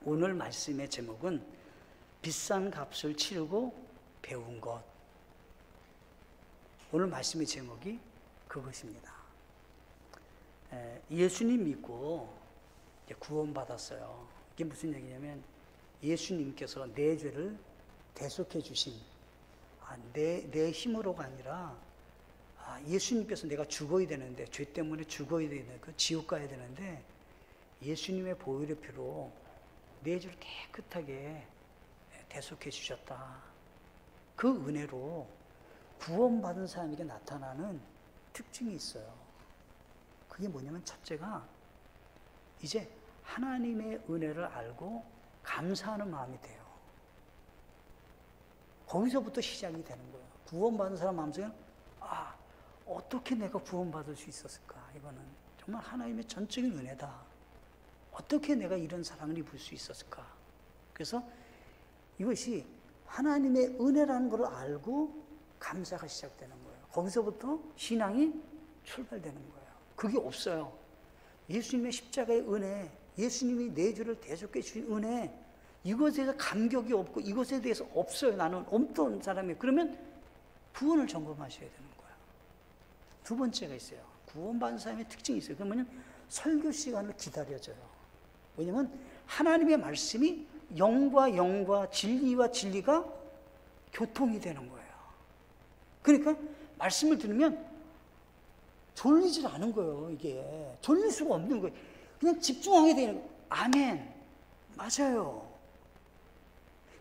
오늘 말씀의 제목은 비싼 값을 치르고 배운 것. 오늘 말씀의 제목이 그것입니다. 예수님 믿고 구원받았어요. 이게 무슨 얘기냐면 예수님께서 내 죄를 대속해 주신, 내 힘으로가 아니라 예수님께서 내가 죽어야 되는데, 죄 때문에 죽어야 되는, 그 지옥 가야 되는데 예수님의 보혈의 피로 내 죄를 깨끗하게 대속해 주셨다. 그 은혜로 구원받은 사람에게 나타나는 특징이 있어요. 그게 뭐냐면 첫째가 이제 하나님의 은혜를 알고 감사하는 마음이 돼요. 거기서부터 시작이 되는 거예요. 구원받은 사람 마음속에 어떻게 내가 구원받을 수 있었을까? 이거는 정말 하나님의 전적인 은혜다. 어떻게 내가 이런 사랑을 입을 수 있었을까? 그래서 이것이 하나님의 은혜라는 걸 알고 감사가 시작되는 거예요. 거기서부터 신앙이 출발되는 거예요. 그게 없어요. 예수님의 십자가의 은혜, 예수님이 내 죄를 대속해 주신 은혜, 이것에 대해서 감격이 없고 이것에 대해서 없어요. 나는 없던 사람이에요. 그러면 구원을 점검하셔야 되는 거예요. 두 번째가 있어요. 구원받은 사람의 특징이 있어요. 그러면 설교 시간을 기다려줘요. 왜냐면 하나님의 말씀이 영과 영과 진리와 진리가 교통이 되는 거예요. 그러니까 말씀을 들으면 졸리질 않은 거예요. 이게 졸릴 수가 없는 거예요. 그냥 집중하게 되는 거예요. 아멘. 맞아요.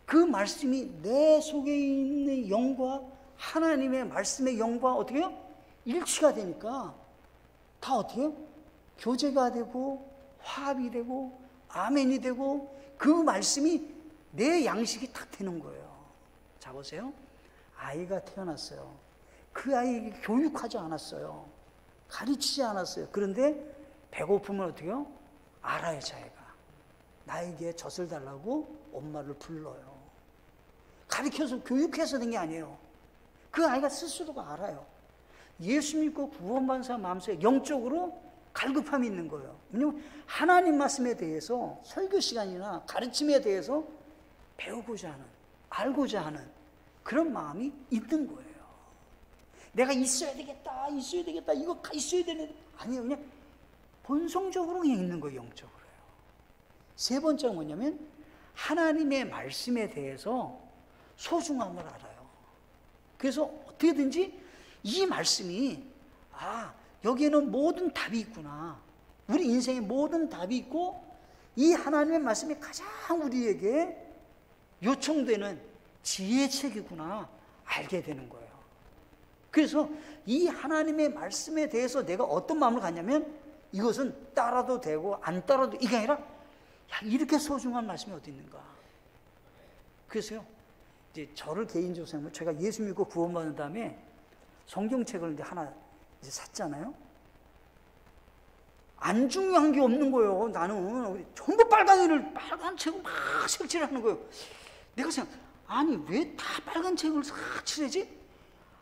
그 말씀이 내 속에 있는 영과 하나님의 말씀의 영과 어떻게 해요? 일치가 되니까 다 어떻게 해요? 교제가 되고 화합이 되고 아멘이 되고 그 말씀이 내 양식이 딱 되는 거예요. 자 보세요. 아이가 태어났어요. 그 아이에게 교육하지 않았어요. 가르치지 않았어요. 그런데 배고프면 어떻게 해요? 알아요. 자기가 나에게 젖을 달라고 엄마를 불러요. 가르쳐서 교육해서 된 게 아니에요. 그 아이가 스스로가 알아요. 예수 믿고 구원받은 사람 마음속에 영적으로 갈급함이 있는 거예요. 왜냐하면 하나님 말씀에 대해서 설교 시간이나 가르침에 대해서 배우고자 하는, 알고자 하는 그런 마음이 있는 거예요. 내가 있어야 되겠다, 있어야 되겠다, 이거 있어야 되는, 아니에요. 그냥 본성적으로 그냥 있는 거예요. 영적으로요. 세 번째가 뭐냐면 하나님의 말씀에 대해서 소중함을 알아요. 그래서 어떻게든지 이 말씀이 여기에는 모든 답이 있구나. 우리 인생에 모든 답이 있고 이 하나님의 말씀이 가장 우리에게 요청되는 지혜책이구나 알게 되는 거예요. 그래서 이 하나님의 말씀에 대해서 내가 어떤 마음을 갖냐면 이것은 따라도 되고 안 따라도 이게 아니라 이렇게 소중한 말씀이 어디 있는가. 그래서요 이제 저를 개인적으로 생각하면 제가 예수 믿고 구원받은 다음에 성경책을 이제 하나 이제 샀잖아요. 안 중요한 게 없는 거예요. 나는 전부 빨간 책을 막 색칠을 하는 거예요. 내가 생각, 아니 왜 다 빨간 책을 칠하지?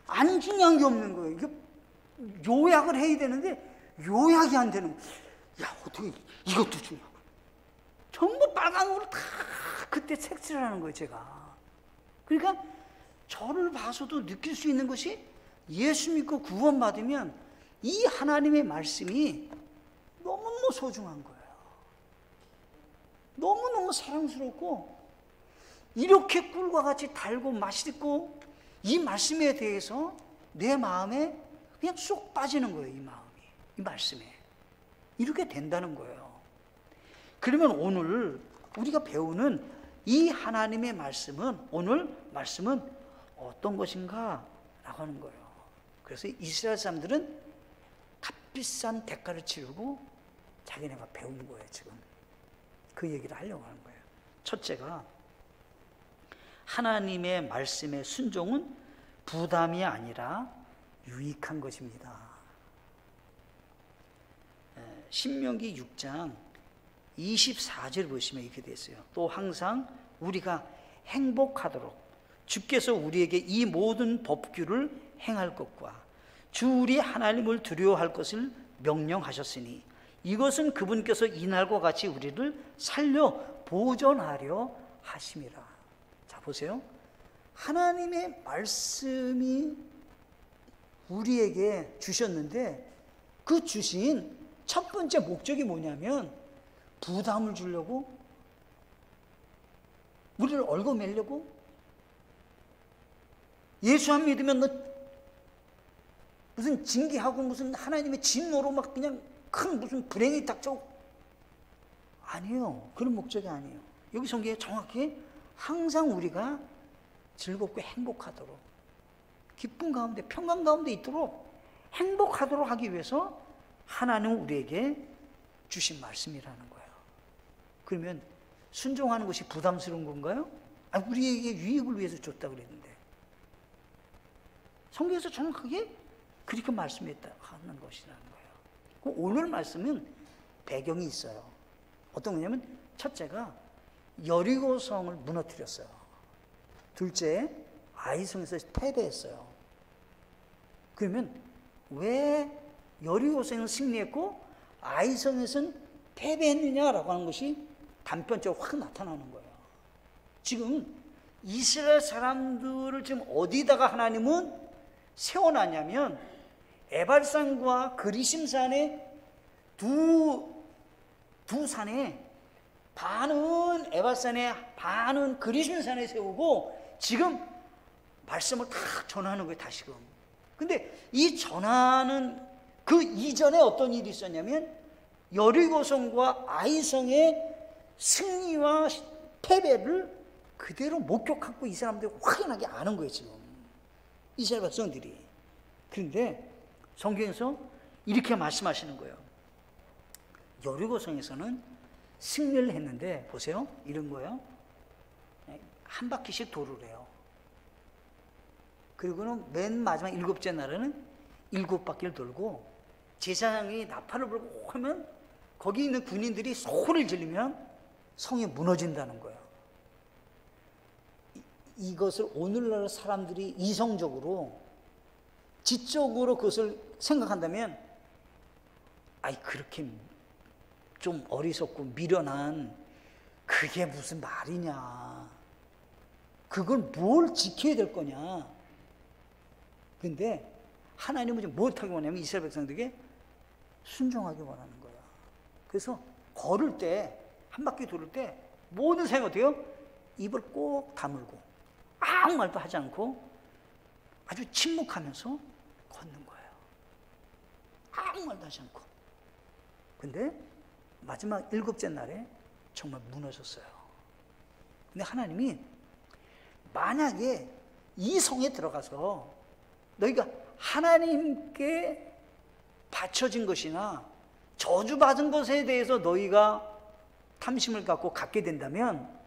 안 중요한 게 없는 거예요. 이게 요약을 해야 되는데 요약이 안 되는 거예요. 야 어떻게 이것도 중요하고 전부 빨간으로 다 그때 색칠을 하는 거예요. 제가. 그러니까 저를 봐서도 느낄 수 있는 것이 예수 믿고 구원받으면 이 하나님의 말씀이 너무너무 소중한 거예요. 너무너무 사랑스럽고 이렇게 꿀과 같이 달고 맛있고 이 말씀에 대해서 내 마음에 그냥 쏙 빠지는 거예요. 이 마음이, 이 말씀에 이렇게 된다는 거예요. 그러면 오늘 우리가 배우는 이 하나님의 말씀은, 오늘 말씀은 어떤 것인가 라고 하는 거예요. 그래서 이스라엘 사람들은 값비싼 대가를 치르고 자기네가 배운 거예요. 지금 그 얘기를 하려고 하는 거예요. 첫째가 하나님의 말씀의 순종은 부담이 아니라 유익한 것입니다. 신명기 6장 24절 보시면 이렇게 되어 있어요. 또 항상 우리가 행복하도록 주께서 우리에게 이 모든 법규를 행할 것과 주 우리 하나님을 두려워할 것을 명령하셨으니 이것은 그분께서 이날과 같이 우리를 살려 보존하려 하심이라. 자, 보세요. 하나님의 말씀이 우리에게 주셨는데 그 주신 첫 번째 목적이 뭐냐면 부담을 주려고, 우리를 얽어매려고, 예수 안 믿으면 너 무슨 징계하고 무슨 하나님의 진노로 막 그냥 큰 무슨 불행이 닥쳐. 아니에요. 그런 목적이 아니에요. 여기 성경에 정확히 항상 우리가 즐겁고 행복하도록, 기쁨 가운데 평강 가운데 있도록 행복하도록 하기 위해서 하나님은 우리에게 주신 말씀이라는 거예요. 그러면 순종하는 것이 부담스러운 건가요? 아니, 우리에게 유익을 위해서 줬다고 그랬는데 성경에서 정확하게 그렇게 말씀했다 하는 것이라는 거예요. 오늘 말씀은 배경이 있어요. 어떤 거냐면 첫째가 여리고성을 무너뜨렸어요. 둘째, 아이성에서 패배했어요. 그러면 왜 여리고성은 승리했고 아이성에서는 패배했느냐라고 하는 것이 단편적으로 확 나타나는 거예요. 지금 이스라엘 사람들을 지금 어디다가 하나님은 세워놨냐면 에발산과 그리심산의 두 산에, 반은 에발산에 반은 그리심산에 세우고 지금 말씀을 다 전하는 거예요. 다시금. 근데 이 전하는 그 이전에 어떤 일이 있었냐면 여리고성과 아이성의 승리와 패배를 그대로 목격하고 이 사람들이 확연하게 아는 거예요. 지금 이스라엘 백성들이. 그런데 성경에서 이렇게 말씀하시는 거예요. 여리고성에서는 승리를 했는데 보세요. 이런 거예요. 한 바퀴씩 도를 해요. 그리고는 맨 마지막 7째 날에는 7바퀴를 돌고 제사장이 나팔을 불고 하면 거기 있는 군인들이 소리를 지르면 성이 무너진다는 거예요. 이것을 오늘날 사람들이 이성적으로 지적으로 그것을 생각한다면 아이 그렇게 좀 어리석고 미련한 그게 무슨 말이냐, 그걸 뭘 지켜야 될 거냐. 그런데 하나님은 지금 무엇하기 원하냐면 이스라엘 백성들에게 순종하기 원하는 거야. 그래서 걸을 때, 한 바퀴 돌을 때 모든 사람이 어때요? 입을 꼭 다물고 아무 말도 하지 않고 아주 침묵하면서 걷는 거예요. 아무 말도 하지 않고. 근데 마지막 7째 날에 정말 무너졌어요. 근데 하나님이 만약에 이 성에 들어가서 너희가 하나님께 바쳐진 것이나 저주받은 것에 대해서 너희가 탐심을 갖고 갖게 된다면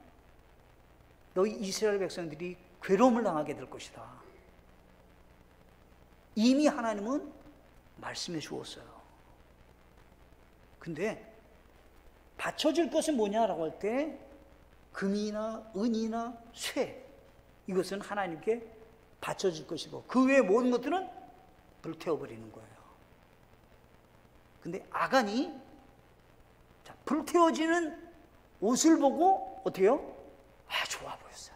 너희 이스라엘 백성들이 괴로움을 당하게 될 것이다. 이미 하나님은 말씀해 주었어요. 근데 바쳐질 것은 뭐냐라고 할 때 금이나 은이나 쇠, 이것은 하나님께 바쳐질 것이고 그 외의 모든 것들은 불태워버리는 거예요. 근데 아간이 불태워지는 옷을 보고 어떻게 해요? 아, 좋아 보였어요.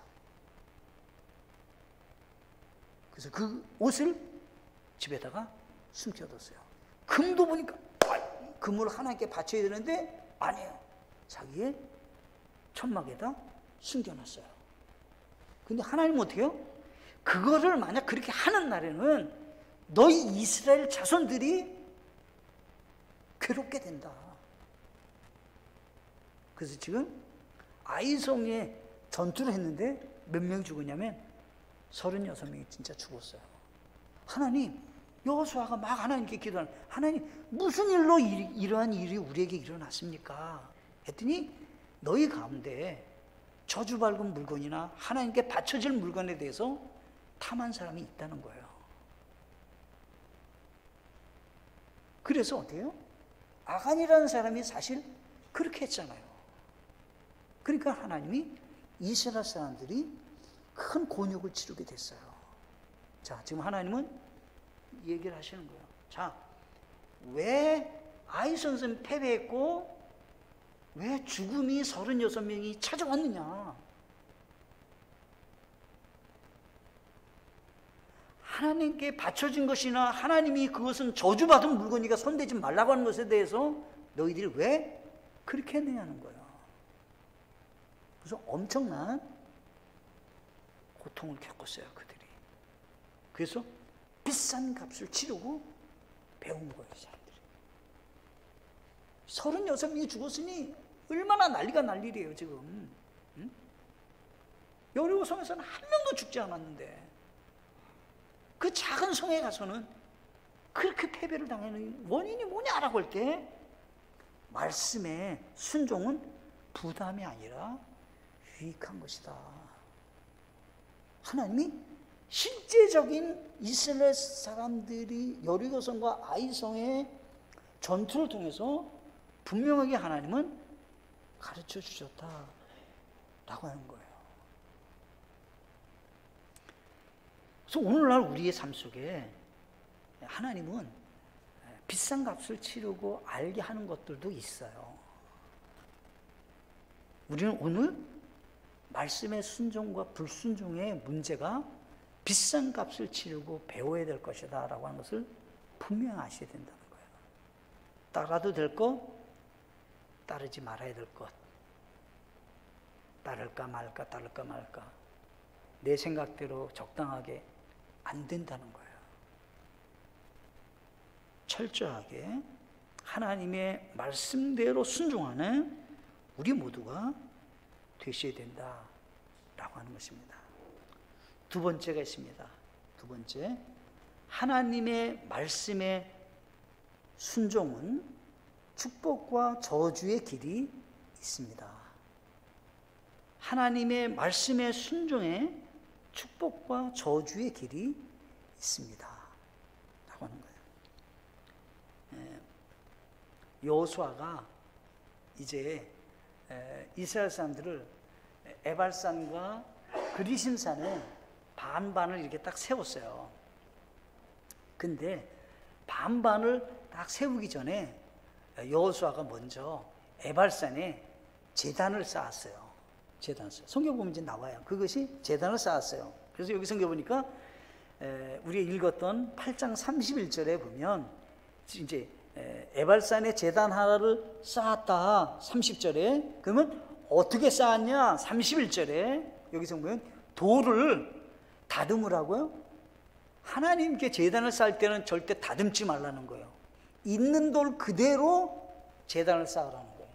그래서 그 옷을 집에다가 숨겨뒀어요. 금도 보니까 금을 하나님께 바쳐야 되는데 아니에요. 자기의 천막에다 숨겨놨어요. 근데 하나님은 어떻게 해요? 그거를 만약 그렇게 하는 날에는 너희 이스라엘 자손들이 괴롭게 된다. 그래서 지금 아이성에 전투를 했는데 몇 명이 죽었냐면 36명이 진짜 죽었어요. 하나님, 여호수아가 막 하나님께 기도하는, 하나님 무슨 일로 이러한 일이 우리에게 일어났습니까? 했더니 너희 가운데 저주받은 물건이나 하나님께 바쳐질 물건에 대해서 탐한 사람이 있다는 거예요. 그래서 어때요? 아간이라는 사람이 사실 그렇게 했잖아요. 그러니까 하나님이 이스라엘 사람들이 큰 곤욕을 치르게 됐어요. 자, 지금 하나님은 얘기를 하시는 거예요. 자, 왜 아이성은 패배했고 왜 죽음이 36명이 찾아왔느냐? 하나님께 바쳐진 것이나 하나님이 그것은 저주받은 물건이니까 손대지 말라고 하는 것에 대해서 너희들이 왜 그렇게 했느냐는 거예요. 그래서 엄청난 고통을 겪었어요, 그들이. 그래서 비싼 값을 치르고 배운 거예요, 사람들이. 36명이 죽었으니 얼마나 난리가 날 일이에요, 지금. 응? 여리고 성에서는 한 명도 죽지 않았는데 그 작은 성에 가서는 그렇게 패배를 당하는 원인이 뭐냐라고 할 때 말씀의 순종은 부담이 아니라 유익한 것이다. 하나님이 실제적인 이스라엘 사람들이 여리고성과 아이성의 전투를 통해서 분명하게 하나님은 가르쳐 주셨다라고 하는 거예요. 그래서 오늘날 우리의 삶 속에 하나님은 비싼 값을 치르고 알게 하는 것들도 있어요. 우리는 오늘 말씀의 순종과 불순종의 문제가 비싼 값을 치르고 배워야 될 것이다 라고 하는 것을 분명히 아셔야 된다는 거예요. 따라도 될 것, 따르지 말아야 될 것. 따를까 말까, 따를까 말까. 내 생각대로 적당하게 안 된다는 거예요. 철저하게 하나님의 말씀대로 순종하는 우리 모두가 되셔야 된다라고 하는 것입니다. 두 번째가 있습니다. 두 번째, 하나님의 말씀의 순종은 축복과 저주의 길이 있습니다. 하나님의 말씀의 순종에 축복과 저주의 길이 있습니다. 라고 하는 거예요. 여호수아가 이제 이스라엘 사람들을 에발산과 그리심산에 반반을 이렇게 딱 세웠어요. 근데 반반을 딱 세우기 전에 여호수아가 먼저 에발산에 제단을 쌓았어요. 제단을 쌓았어요. 성경 보면 이제 나와요. 그것이 제단을 쌓았어요. 그래서 여기 성경 보니까 우리가 읽었던 8장 31절에 보면 이제 에발산에 제단 하나를 쌓았다. 30절에. 그러면 어떻게 쌓았냐? 31절에 여기서 보면 돌을 다듬으라고요? 하나님께 제단을 쌓을 때는 절대 다듬지 말라는 거예요. 있는 돌 그대로 제단을 쌓으라는 거예요.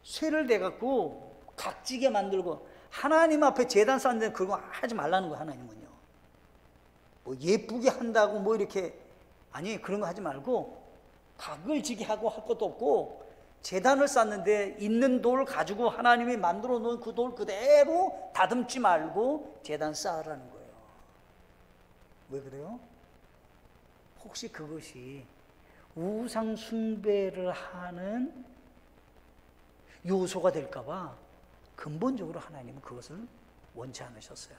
쇠를 대갖고 각지게 만들고 하나님 앞에 제단 쌓는데 그거 하지 말라는 거예요. 하나님은요. 뭐 예쁘게 한다고 뭐 이렇게 아니 그런 거 하지 말고 각을 지게 하고 할 것도 없고 제단을 쌓는데 있는 돌 가지고 하나님이 만들어 놓은 그 돌 그대로 다듬지 말고 제단 쌓으라는 거예요. 왜 그래요? 혹시 그것이 우상 숭배를 하는 요소가 될까 봐 근본적으로 하나님은 그것을 원치 않으셨어요.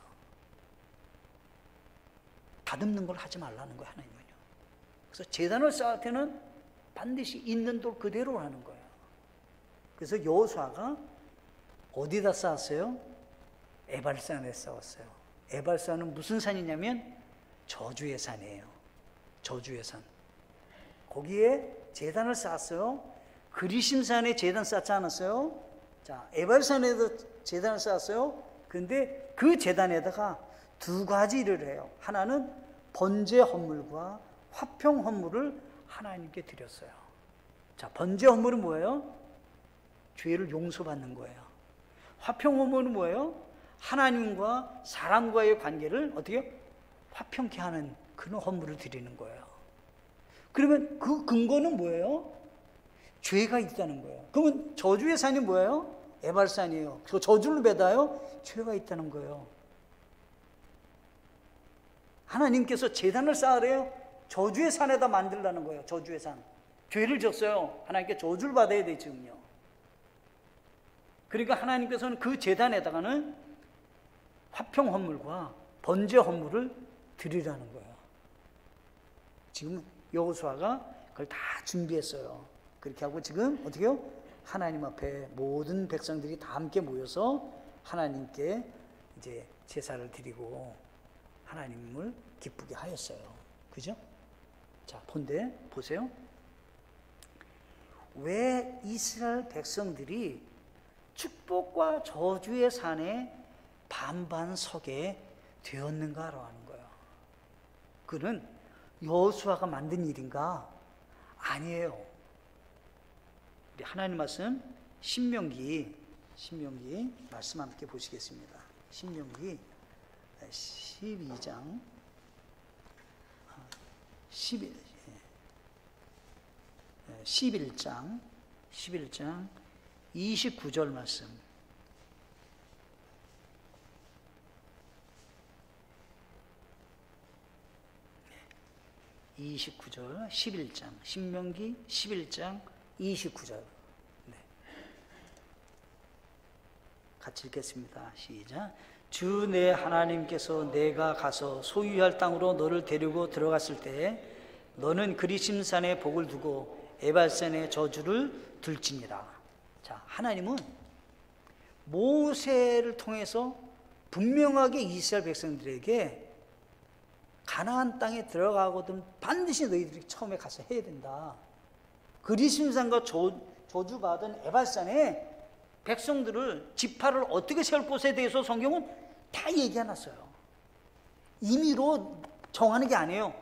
다듬는 걸 하지 말라는 거예요, 하나님은요. 그래서 제단을 쌓을 때는 반드시 있는 돌 그대로 하는 거예요. 그래서 여호수아가 어디다 쌓았어요? 에발산에 쌓았어요. 에발산은 무슨 산이냐면 저주의 산이에요. 저주의 산. 거기에 제단을 쌓았어요. 그리심산에 제단 쌓지 않았어요? 자, 에발산에도 제단을 쌓았어요. 근데 그 제단에다가 두 가지 일을 해요. 하나는 번제 헌물과 화평 헌물을 하나님께 드렸어요. 자, 번제 헌물은 뭐예요? 죄를 용서받는 거예요. 화평 헌물은 뭐예요? 하나님과 사람과의 관계를 어떻게 화평케 하는 그런 헌물을 드리는 거예요. 그러면 그 근거는 뭐예요? 죄가 있다는 거예요. 그러면 저주의 산이 뭐예요? 에발산이에요. 그 저주를 받아요? 죄가 있다는 거예요. 하나님께서 제단을 쌓으래요? 저주의 산에다 만들라는 거예요. 저주의 산. 죄를 졌어요. 하나님께 저주를 받아야 돼 지금요. 그러니까 하나님께서는 그 제단에다가는 화평 헌물과 번제 헌물을 드리라는 거예요. 지금 여호수아가 그걸 다 준비했어요. 그렇게 하고 지금 어떻게 해요? 하나님 앞에 모든 백성들이 다 함께 모여서 하나님께 이제 제사를 드리고 하나님을 기쁘게 하였어요. 그죠? 자, 본데 보세요. 왜 이스라엘 백성들이 축복과 저주의 산에 반반 서게 되었는가라고 하는 거예요. 그는 여호수아가 만든 일인가? 아니에요. 우리 하나님 말씀 신명기 말씀 함께 보시겠습니다. 신명기 12장 11장 29절 말씀. 네. 29절 11장 신명기 11장 29절. 네. 같이 읽겠습니다. 시작. 주 내 하나님께서 내가 가서 소유할 땅으로 너를 데리고 들어갔을 때 너는 그리심산에 복을 두고 에발산에 저주를 들지니라. 자, 하나님은 모세를 통해서 분명하게 이스라엘 백성들에게 가나안 땅에 들어가거든 반드시 너희들이 처음에 가서 해야 된다. 그리심산과 저주받은 에발산에 백성들을 지파를 어떻게 세울 것에 대해서 성경은 다 얘기해놨어요. 임의로 정하는 게 아니에요.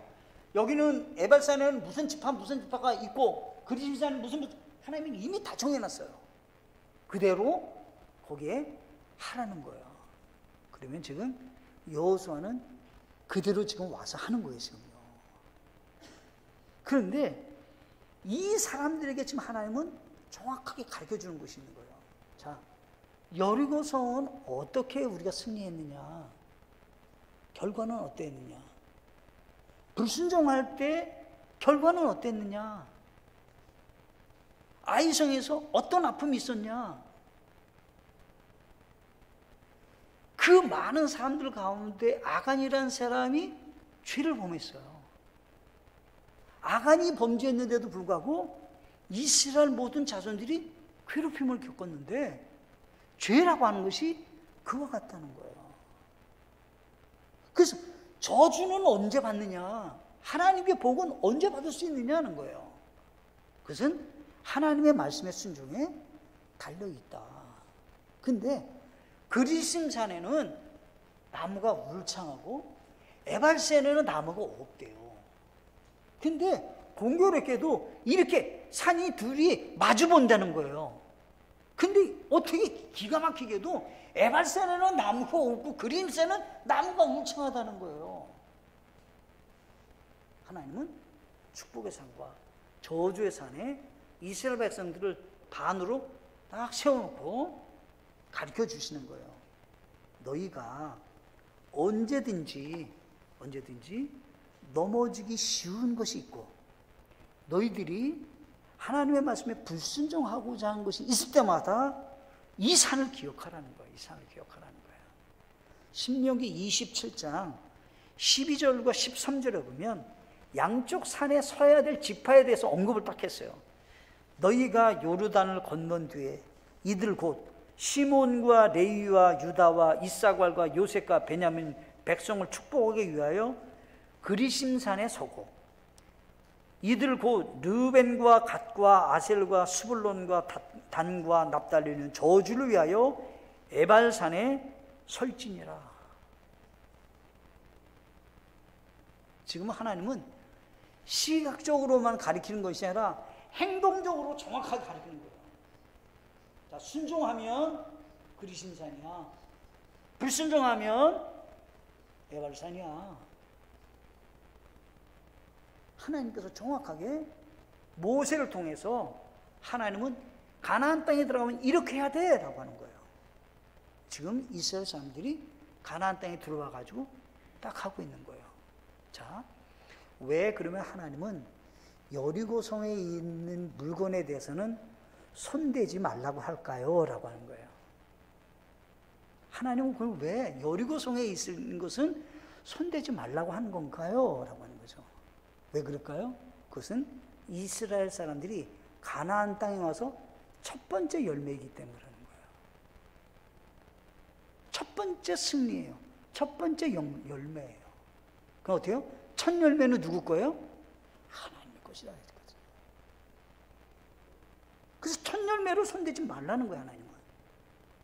여기는 에발산에는 무슨 지파가 있고 그리심산은 무슨 하나님이 이미 다 정해놨어요. 그대로 거기에 하라는 거예요. 그러면 지금 여호수아는 그대로 지금 와서 하는 거예요, 지금요. 그런데 이 사람들에게 지금 하나님은 정확하게 가르쳐 주는 것이 있는 거예요. 자, 여리고성은 어떻게 우리가 승리했느냐? 결과는 어땠느냐? 불순종할 때 결과는 어땠느냐? 아이성에서 어떤 아픔이 있었냐? 그 많은 사람들 가운데 아간이라는 사람이 죄를 범했어요. 아간이 범죄했는데도 불구하고 이스라엘 모든 자손들이 괴롭힘을 겪었는데 죄라고 하는 것이 그와 같다는 거예요. 그래서 저주는 언제 받느냐? 하나님의 복은 언제 받을 수 있느냐는 거예요. 그것은 하나님의 말씀의 순종에 달려있다. 근데 그리심산에는 나무가 울창하고 에발산에는 나무가 없대요. 근데 공교롭게도 이렇게 산이 둘이 마주 본다는 거예요. 근데 어떻게 기가 막히게도 에발산에는 나무가 없고 그리심산에는 나무가 울창하다는 거예요. 하나님은 축복의 산과 저주의 산에 이스라엘 백성들을 반으로 딱 세워놓고 가르쳐 주시는 거예요. 너희가 언제든지 넘어지기 쉬운 것이 있고 너희들이 하나님의 말씀에 불순종하고자 하는 것이 있을 때마다 이 산을 기억하라는 거예요. 이 산을 기억하라는 거예요. 신명기 27장 12절과 13절에 보면 양쪽 산에 서야 될 지파에 대해서 언급을 딱 했어요. 너희가 요르단을 건넌 뒤에 이들 곧 시몬과 레위와 유다와 이사갈과 요셉과 베냐민 백성을 축복하기 위하여 그리심산에 서고 이들 곧 르벤과 갓과 아셀과 스불론과 단과 납달리는 저주를 위하여 에발산에 설지니라. 지금 하나님은 시각적으로만 가리키는 것이 아니라 행동적으로 정확하게 가리키는 거예요. 자, 순종하면 그리심산이야. 불순종하면 에발산이야. 하나님께서 정확하게 모세를 통해서 하나님은 가나안 땅에 들어가면 이렇게 해야 돼 라고 하는 거예요. 지금 이스라엘 사람들이 가나안 땅에 들어와 가지고 딱 하고 있는 거예요. 자, 왜 그러면 하나님은 여리고성에 있는 물건에 대해서는 손대지 말라고 할까요? 라고 하는 거예요. 하나님은 그걸 왜 여리고성에 있는 것은 손대지 말라고 하는 건가요? 라고 하는 거죠. 왜 그럴까요? 그것은 이스라엘 사람들이 가나안 땅에 와서 첫 번째 열매이기 때문에 그러는 거예요. 첫 번째 승리예요. 첫 번째 열매예요. 그럼 어때요? 첫 열매는 누구 거예요? 하나님의 것이다. 그래서 첫 열매로 손대지 말라는 거예요, 하나님은.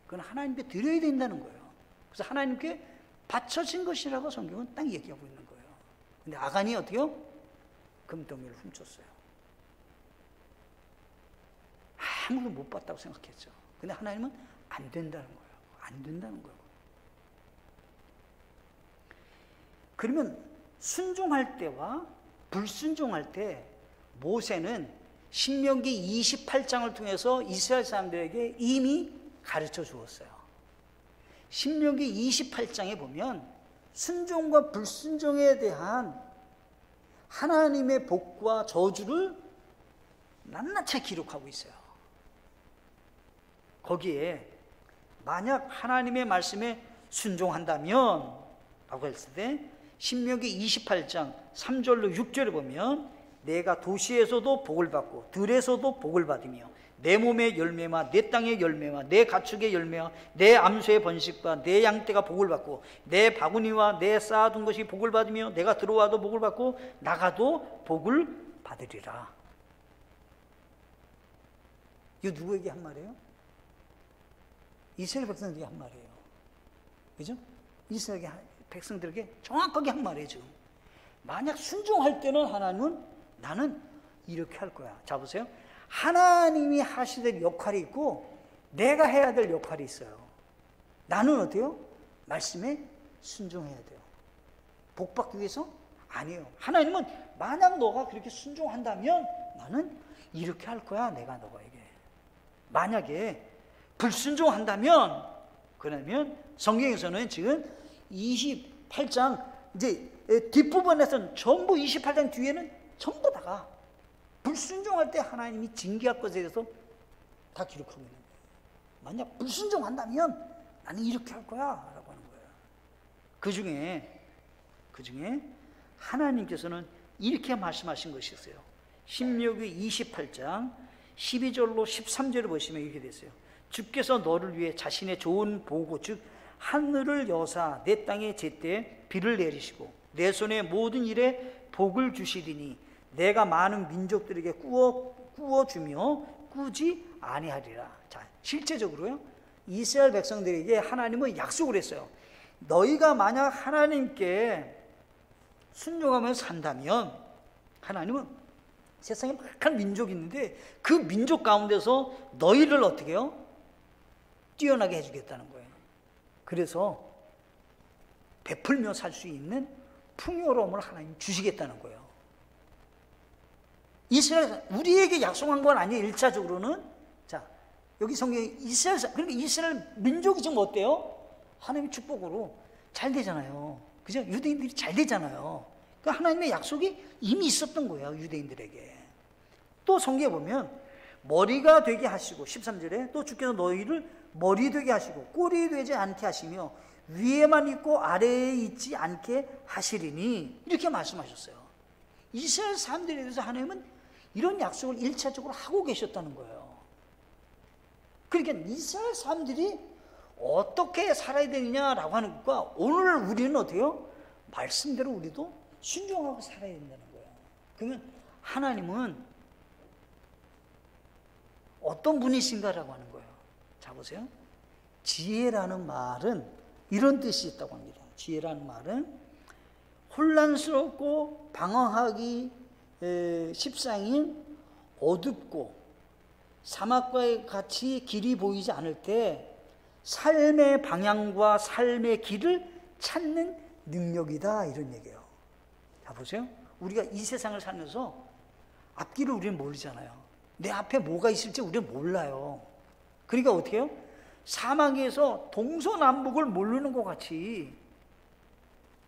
그건 하나님께 드려야 된다는 거예요. 그래서 하나님께 바쳐진 것이라고 성경은 딱 얘기하고 있는 거예요. 근데 아간이 어떻게요? 금덩이를 훔쳤어요. 아무도 못 봤다고 생각했죠. 근데 하나님은 안 된다는 거예요. 안 된다는 거예요. 그러면 순종할 때와 불순종할 때 모세는 신명기 28장을 통해서 이스라엘 사람들에게 이미 가르쳐 주었어요. 신명기 28장에 보면 순종과 불순종에 대한 하나님의 복과 저주를 낱낱이 기록하고 있어요. 거기에 만약 하나님의 말씀에 순종한다면 라고 했을 때 신명기 28장 3절로 6절에 보면 내가 도시에서도 복을 받고 들에서도 복을 받으며 내 몸의 열매와 내 땅의 열매와 내 가축의 열매와 내 암소의 번식과 내 양떼가 복을 받고 내 바구니와 내 쌓아둔 것이 복을 받으며 내가 들어와도 복을 받고 나가도 복을 받으리라. 이거 누구에게 한 말이에요? 이스라엘 백성들에게 한 말이에요. 그죠? 이스라엘 백성들에게 정확하게 한 말이에요. 지금 만약 순종할 때는 하나님은 나는 이렇게 할 거야. 자 보세요. 하나님이 하셔야 될 역할이 있고 내가 해야 될 역할이 있어요. 나는 어때요? 말씀에 순종해야 돼요. 복 받기 위해서? 아니에요. 하나님은 만약 너가 그렇게 순종한다면 나는 이렇게 할 거야. 내가 너에게. 만약에 불순종한다면 그러면 성경에서는 지금 28장 이제 뒷부분에서는 전부 28장 뒤에는 전부 다가 불순종할 때 하나님이 징계할 것에 대해서 다 기록하고 있는 거예요. 만약 불순종한다면 나는 이렇게 할 거야 라고 하는 거예요. 그 중에 하나님께서는 이렇게 말씀하신 것이 있어요. 신명기 28장 12절로 13절을 보시면 이렇게 됐어요. 주께서 너를 위해 자신의 좋은 보고 즉 하늘을 여사 내 땅에 제때 비를 내리시고 내 손의 모든 일에 복을 주시리니 내가 많은 민족들에게 꾸어주며 꾸지 아니하리라. 자, 실제적으로요 이스라엘 백성들에게 하나님은 약속을 했어요. 너희가 만약 하나님께 순종하면서 산다면 하나님은 세상에 막한 민족이 있는데 그 민족 가운데서 너희를 어떻게 해요? 뛰어나게 해주겠다는 거예요. 그래서 베풀며 살 수 있는 풍요로움을 하나님 주시겠다는 거예요. 이스라엘, 우리에게 약속한 건 아니에요. 1차적으로는. 자, 여기 성경에 이스라엘, 그러니까 이스라엘 민족이 지금 어때요? 하나님의 축복으로 잘 되잖아요. 그죠? 유대인들이 잘 되잖아요. 그러니까 하나님의 약속이 이미 있었던 거예요. 유대인들에게. 또 성경에 보면 머리가 되게 하시고 13절에 또 주께서 너희를 머리 되게 하시고 꼬리 되지 않게 하시며 위에만 있고 아래에 있지 않게 하시리니 이렇게 말씀하셨어요. 이스라엘 사람들에 대해서 하나님은 이런 약속을 1차적으로 하고 계셨다는 거예요. 그러니까 이스라엘 사람들이 어떻게 살아야 되느냐라고 하는 것과 오늘 우리는 어때요? 말씀대로 우리도 순종하고 살아야 된다는 거예요. 그러면 하나님은 어떤 분이신가라고 하는 거예요. 자 보세요. 지혜라는 말은 이런 뜻이 있다고 합니다. 지혜라는 말은 혼란스럽고 방황하기 십상인 어둡고 사막과 같이 길이 보이지 않을 때 삶의 방향과 삶의 길을 찾는 능력이다 이런 얘기예요. 자 보세요. 우리가 이 세상을 살면서 앞길을 우리는 모르잖아요. 내 앞에 뭐가 있을지 우리는 몰라요. 그러니까 어떻게 해요? 사막에서 동서남북을 모르는 것 같이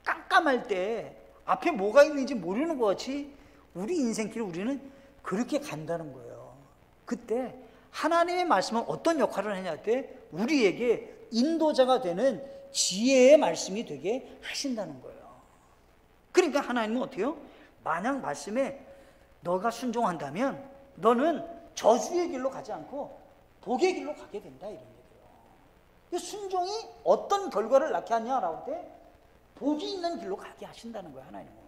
깜깜할 때 앞에 뭐가 있는지 모르는 것 같이 우리 인생길을 우리는 그렇게 간다는 거예요. 그때 하나님의 말씀은 어떤 역할을 하냐 할 때 우리에게 인도자가 되는 지혜의 말씀이 되게 하신다는 거예요. 그러니까 하나님은 어떻게 해요? 만약 말씀에 너가 순종한다면 너는 저주의 길로 가지 않고 복의 길로 가게 된다 이런 얘기예요. 순종이 어떤 결과를 낳게 하냐라고 할 때 복이 있는 길로 가게 하신다는 거예요, 하나님은.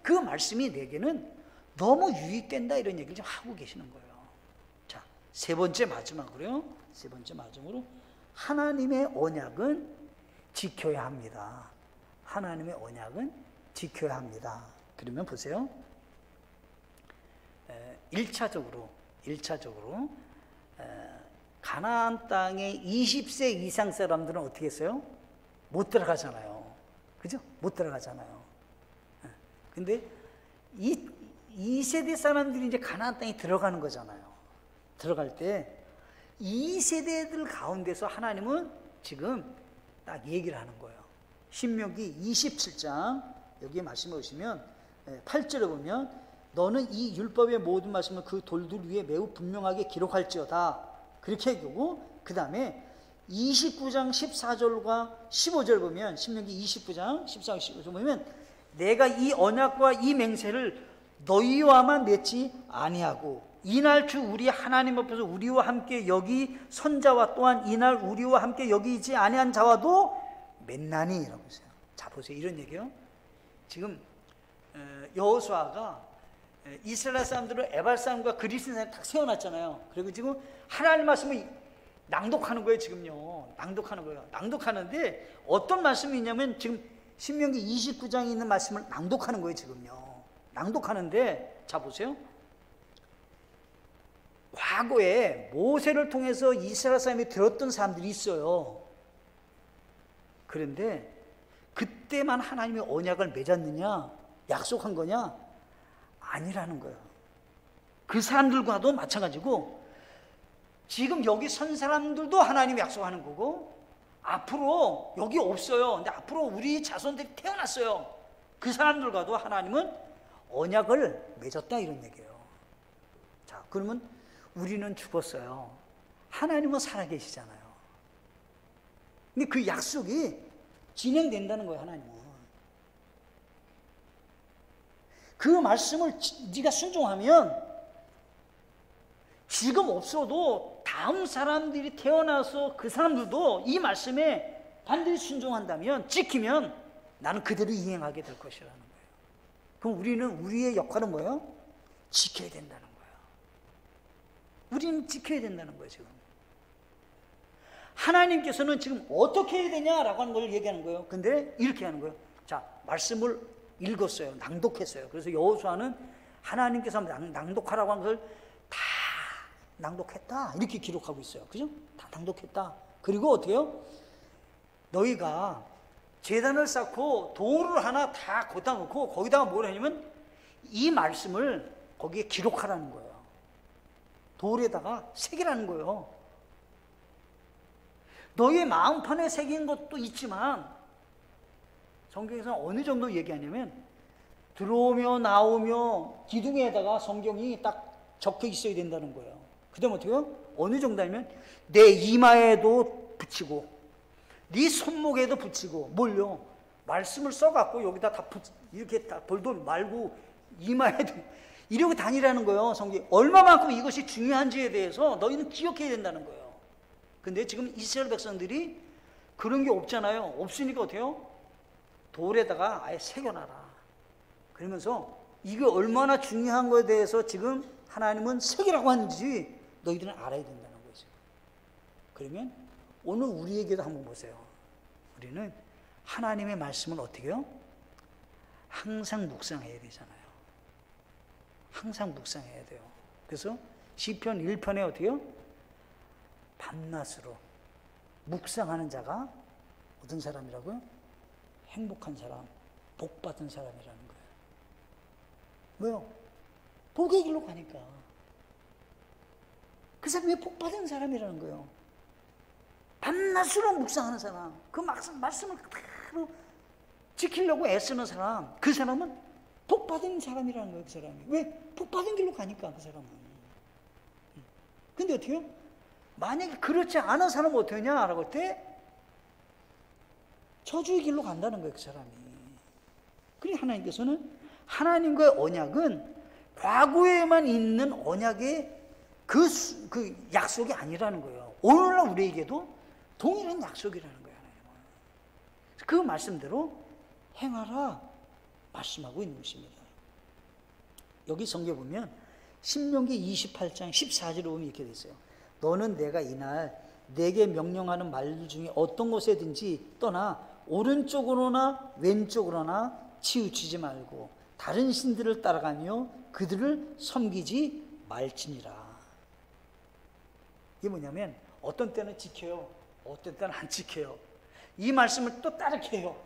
그 말씀이 내게는 너무 유익된다 이런 얘기를 좀 하고 계시는 거예요. 자, 세 번째 마지막으로요. 세 번째 마지막으로 하나님의 언약은 지켜야 합니다. 하나님의 언약은 지켜야 합니다. 그러면 보세요. 1차적으로 가나안 땅에 20세 이상 사람들은 어떻게 했어요? 못 들어가잖아요. 그죠? 못 들어가잖아요. 근데 이 세대 사람들이 이제 가나안 땅에 들어가는 거잖아요. 들어갈 때 이 세대들 가운데서 하나님은 지금 딱 얘기를 하는 거예요. 신명기 27장 여기에 말씀해 보시면 8절에 보면 너는 이 율법의 모든 말씀을 그 돌들 위에 매우 분명하게 기록할지어다. 그렇게 얘기하고 그 다음에 29장 14절과 15절 보면 신명기 29장 14절 15절 보면 내가 이 언약과 이 맹세를 너희와만 맺지 아니하고 이날 주 우리 하나님 앞에서 우리와 함께 여기 선자와 또한 이날 우리와 함께 여기 있지 아니한 자와도 맺나니 라고 했어요. 자 보세요. 이런 얘기요. 지금 여호수아가 이스라엘 사람들을 에발 사람과 그리스 사람을 딱 세워놨잖아요. 그리고 지금 하나님 말씀을 낭독하는 거예요. 지금요. 낭독하는 거예요. 낭독하는데 어떤 말씀이 있냐면 지금 신명기 29장에 있는 말씀을 낭독하는 거예요. 지금요. 낭독하는데 자 보세요. 과거에 모세를 통해서 이스라엘 사람이 들었던 사람들이 있어요. 그런데 그때만 하나님의 언약을 맺었느냐? 약속한 거냐? 아니라는 거예요. 그 사람들과도 마찬가지고 지금 여기 선 사람들도 하나님이 약속하는 거고 앞으로 여기 없어요. 근데 앞으로 우리 자손들이 태어났어요. 그 사람들과도 하나님은 언약을 맺었다 이런 얘기예요. 자, 그러면 우리는 죽었어요. 하나님은 살아계시잖아요. 근데 그 약속이 진행된다는 거예요, 하나님은. 그 말씀을 네가 순종하면 지금 없어도 다음 사람들이 태어나서 그 사람들도 이 말씀에 반드시 순종한다면, 지키면 나는 그대로 이행하게 될 것이라는 거예요. 그럼 우리는 우리의 역할은 뭐예요? 지켜야 된다는 거예요. 우리는 지켜야 된다는 거예요, 지금. 하나님께서는 지금 어떻게 해야 되냐라고 하는 걸 얘기하는 거예요. 근데 이렇게 하는 거예요. 자, 말씀을 읽었어요. 낭독했어요. 그래서 여호수아는 하나님께서 낭독하라고 한 걸 다 낭독했다. 이렇게 기록하고 있어요. 그죠? 다 낭독했다. 그리고 어떻게 해요? 너희가 제단을 쌓고 돌을 하나 다 걷다 놓고 거기다가 뭘 하냐면 이 말씀을 거기에 기록하라는 거예요. 돌에다가 새기라는 거예요. 너희의 마음판에 새긴 것도 있지만 성경에서는 어느 정도 얘기하냐면 들어오며 나오며 기둥에다가 성경이 딱 적혀 있어야 된다는 거예요. 그 다음에 어떻게 해요? 어느 정도 하면 내 이마에도 붙이고 네 손목에도 붙이고 뭘요? 말씀을 써갖고 여기다 다 이렇게 다 돌돌 말고 이마에도 이러고 다니라는 거예요. 성경이 얼마만큼 이것이 중요한지에 대해서 너희는 기억해야 된다는 거예요. 근데 지금 이스라엘 백성들이 그런 게 없잖아요. 없으니까 어떻게 해요? 돌에다가 아예 새겨놔라. 그러면서 이게 얼마나 중요한 거에 대해서 지금 하나님은 새기라고 하는지 너희들은 알아야 된다는 거죠. 그러면 오늘 우리에게도 한번 보세요. 우리는 하나님의 말씀을 어떻게 해요? 항상 묵상해야 되잖아요. 항상 묵상해야 돼요. 그래서 시편 1편에 어떻게 해요? 밤낮으로 묵상하는 자가 어떤 사람이라고요? 행복한 사람, 복받은 사람이라는 거예요. 왜요? 복의 길로 가니까. 그 사람이 복받은 사람이라는 거예요. 밤낮으로 묵상하는 사람, 그 말씀을 그대로 지키려고 애쓰는 사람, 그 사람은 복받은 사람이라는 거예요. 그 사람이. 왜? 복받은 길로 가니까 그 사람은. 근데 어떻게 해요? 만약에 그렇지 않은 사람은 어떻게 하냐라고 할 때 저주의 길로 간다는 거예요. 그 사람이. 그러니 하나님께서는 하나님과의 언약은 과거에만 있는 언약의 그 약속이 아니라는 거예요. 오늘날 우리에게도 동일한 약속이라는 거예요. 그 말씀대로 행하라 말씀하고 있는 것입니다. 여기 성경에 보면 신명기 28장 14절에 보면 이렇게 돼 있어요. 너는 내가 이날 내게 명령하는 말 중에 어떤 곳에든지 떠나 오른쪽으로나 왼쪽으로나 치우치지 말고 다른 신들을 따라가며 그들을 섬기지 말지니라. 이게 뭐냐면 어떤 때는 지켜요, 어떤 때는 안 지켜요. 이 말씀을 또 따르게 해요.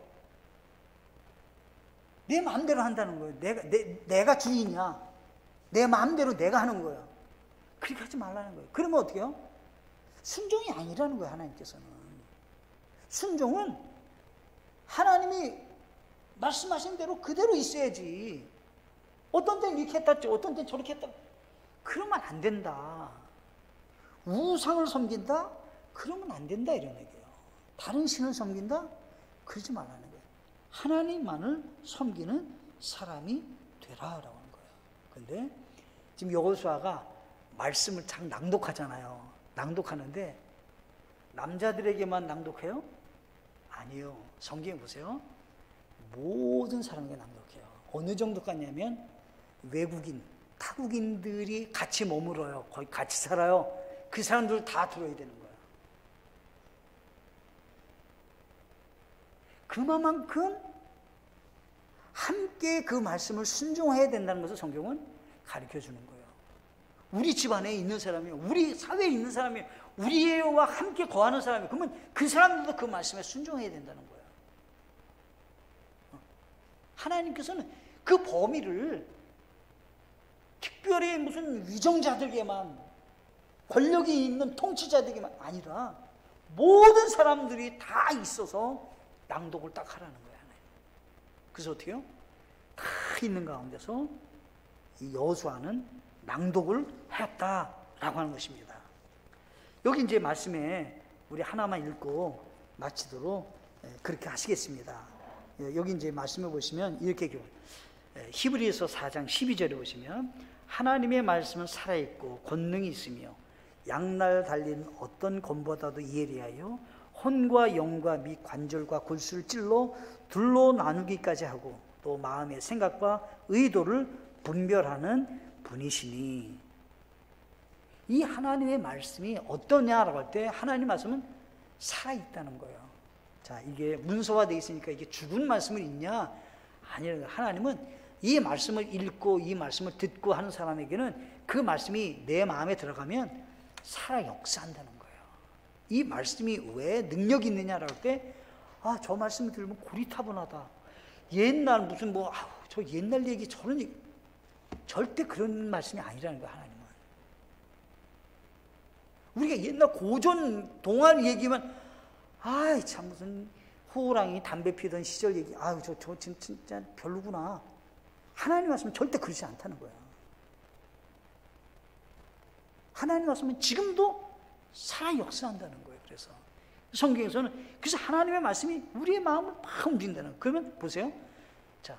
내 마음대로 한다는 거예요. 내가 주인이야. 내 마음대로 내가 하는 거예요. 그렇게 하지 말라는 거예요. 그러면 어떻게 해요? 순종이 아니라는 거예요. 하나님께서는 순종은 하나님이 말씀하신 대로 그대로 있어야지. 어떤 때는 이렇게 했다, 어떤 때는 저렇게 했다, 그러면 안 된다. 우상을 섬긴다? 그러면 안 된다, 이런 얘기예요. 다른 신을 섬긴다? 그러지 말라는 거예요. 하나님만을 섬기는 사람이 되라라고 하는 거예요. 그런데 지금 여호수아가 말씀을 잘 낭독하잖아요. 낭독하는데 남자들에게만 낭독해요? 아니요. 성경에 보세요. 모든 사람에게 낭독해요. 어느 정도까지냐면 외국인, 타국인들이 같이 머물어요. 거기 같이 살아요. 그 사람들 다 들어야 되는 거예요. 그만큼 함께 그 말씀을 순종해야 된다는 것을 성경은 가르쳐 주는 거예요. 우리 집안에 있는 사람이, 우리 사회에 있는 사람이, 우리와 함께 거하는 사람이, 그러면 그 사람들도 그 말씀에 순종해야 된다는 거예요. 하나님께서는 그 범위를 특별히 무슨 위정자들에게만, 권력이 있는 통치자들에게만 아니라 모든 사람들이 다 있어서 낭독을 딱 하라는 거예요. 그래서 어떻게 해요? 다 있는 가운데서 이 여호수아는 낭독을 했다라고 하는 것입니다. 여기 이제 말씀에 우리 하나만 읽고 마치도록 그렇게 하시겠습니다. 여기 이제 말씀을 보시면 이렇게 히브리서 4장 12절에 보시면 하나님의 말씀은 살아있고 권능이 있으며 양날 달린 어떤 검보다도 예리하여 혼과 영과 및 관절과 골수를 찔러 둘로 나누기까지 하고 또 마음의 생각과 의도를 분별하는 분이시니. 이 하나님의 말씀이 어떠냐라고 할 때 하나님 말씀은 살아있다는 거예요. 자, 이게 문서화되어 있으니까 이게 죽은 말씀을 읽냐? 아니에요. 하나님은 이 말씀을 읽고 이 말씀을 듣고 하는 사람에게는 그 말씀이 내 마음에 들어가면 살아 역사한다는 거예요. 이 말씀이 왜 능력이 있느냐라고 할 때, 아, 저 말씀을 들으면 고리타분하다. 옛날 무슨 저 옛날 얘기, 저런 얘기, 절대 그런 말씀이 아니라는 거예요. 하나님은. 우리가 옛날 고전 동안 얘기만, 아이 참 무슨 호랑이 담배 피던 시절 얘기, 아유 저 진짜 별로구나. 하나님 말씀은 절대 그러지 않다는 거야. 하나님 말씀은 지금도 살아 역사한다는 거예요. 그래서 성경에서는 그래서 하나님의 말씀이 우리의 마음을 막 움직인다는 거예요. 그러면 보세요. 자,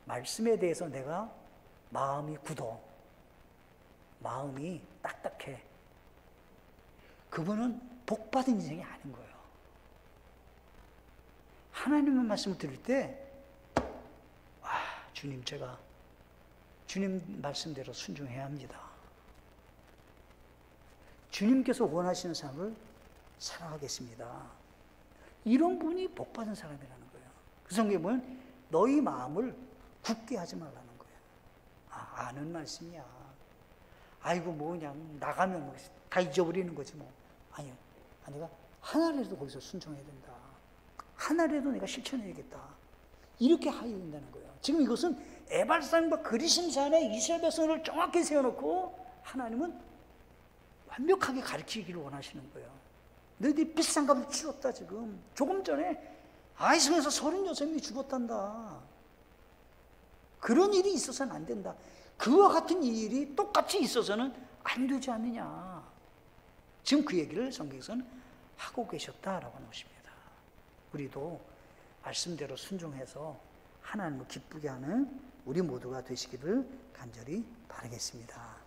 말씀에 대해서 내가 마음이 굳어, 마음이 딱딱해, 그분은 복받은 인생이 아닌 거예요. 하나님의 말씀을 들을 때, 주님, 제가 주님 말씀대로 순종해야 합니다. 주님께서 원하시는 삶을 살아가겠습니다. 이런 분이 복받은 사람이라는 거예요. 그 성경에 보면 너희 마음을 굳게 하지 말라는 거예요. 아는 말씀이야. 아이고 뭐 그냥 나가면 다 잊어버리는 거지 뭐. 아니요. 내가 하나라도 거기서 순종해야 된다. 하나라도 내가 실천해야겠다. 이렇게 하야 된다는 거예요. 지금 이것은 에발산과 그리심산에 이스라엘 백성을 정확히 세워놓고 하나님은 완벽하게 가르치기를 원하시는 거예요. 너희들이 비싼 값을 치렀다. 지금 조금 전에 아이성에서 36명이 죽었단다. 그런 일이 있어서는 안 된다. 그와 같은 일이 똑같이 있어서는 안 되지 않느냐. 지금 그 얘기를 성경에서는 하고 계셨다라고 하는 것입니다. 우리도 말씀대로 순종해서 하나님을 기쁘게 하는 우리 모두가 되시기를 간절히 바라겠습니다.